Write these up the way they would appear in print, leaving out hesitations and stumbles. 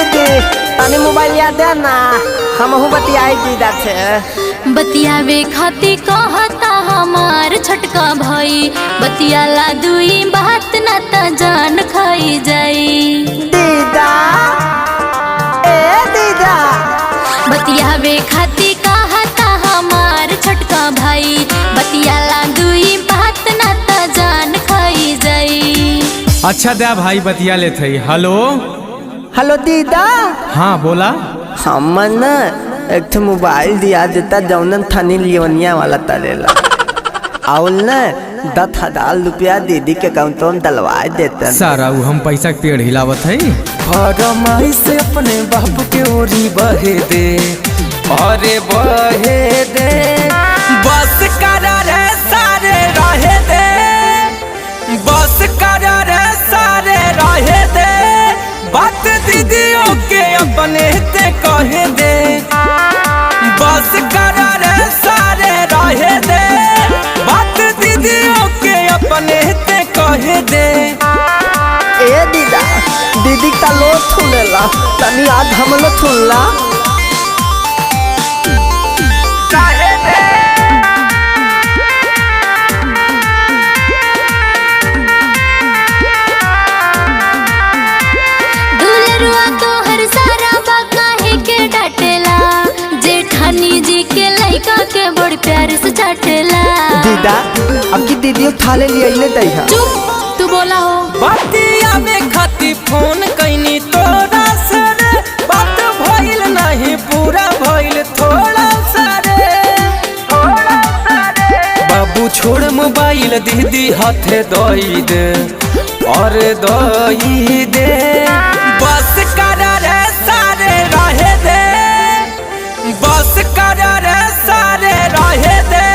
दीदी तनी मोबाइल याद दे ना हमहू बतियाई दीदा से। बतियावे खाती कहता हमार छोटका भाई बतियाला दुई बात ना त जान खाई जाई। दीदा ए दीदा बतियावे खाती कहता हमार छोटका भाई बतियाला दुई बात ना त जान खाई जाई। अच्छा दे भाई बतिया लेते। हेलो हेलो दीदा। हाँ बोला। हमर न एक ठो मोबाइल दिया देता जौनन थानी लियोनिया वाला तलेला और न 10,000 रुपया दीदी के अकाउंट में डलवा देता। सारा वो हम पैसा के पेड़ हिलावत है। फरमाई से अपने बाप के ओरी बहे दे अरे बहे दे बस करार सारे रहे दे बस करार सारे रहे दे बात दीदियों के अपने ते कहे दे बस करार सारे रहे दे बात दीदियों के अपने ते कहे दे। ए दीदा दीदी का लो थुलेला तनी आज हम लो थुलला। दुलरुआ तो हर सारा बाका है के डाटेला जेठानी जी के लइका के बड़ प्यार से चाटेला। दीदा अब की दीदी थाले लिए ले दैहा। चुप तू बोला हो। बतिया में खाती फोन कैनी तोरा सरे बात भइल नहीं पूरा भइल थोड़ा सरे बाबू छोड़ मोबाइल दीदी हाथे दई दे और दई दे बस करार सारे रहे दे बस करार सारे रहे दे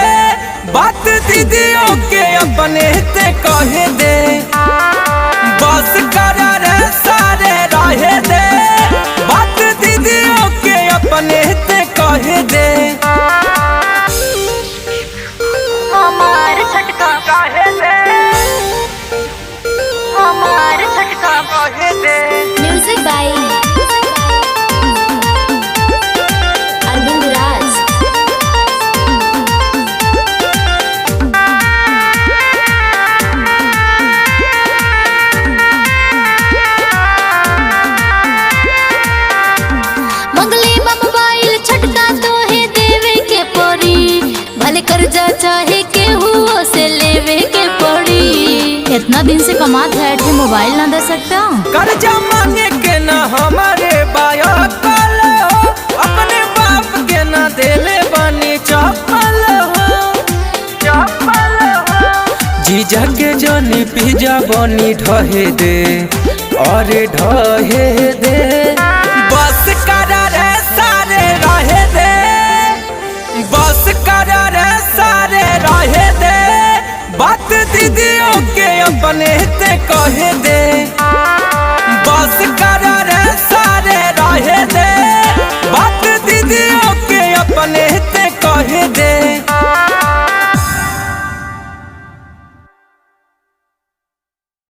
बात दीदियों के अपने ते कहे दे बस करार सारे रहे दे बात दीदियों के अपने ते कहे दे। हमार छटका कहे दे हमार छटका कहे दे। म्यूजिक बाय अरविंद राज। मंगली मोबाइल छटका तो है देवे के पड़ी भले कर्जा चाहे के हुओ से लेवे के पड़ी। इतना दिन से कमात है ऐठे मोबाइल ना दे सकता। कर्जा मांगे के ना हमारे बाया कल हो अपने बाप के ना देले बनी चप्पल हो जीजा के जनी पिजा बनी ढहे दे और ढहे दे बस करार सारे रहे दे बस करार सारे रहे दे बात दीदियों के अपने ते कहे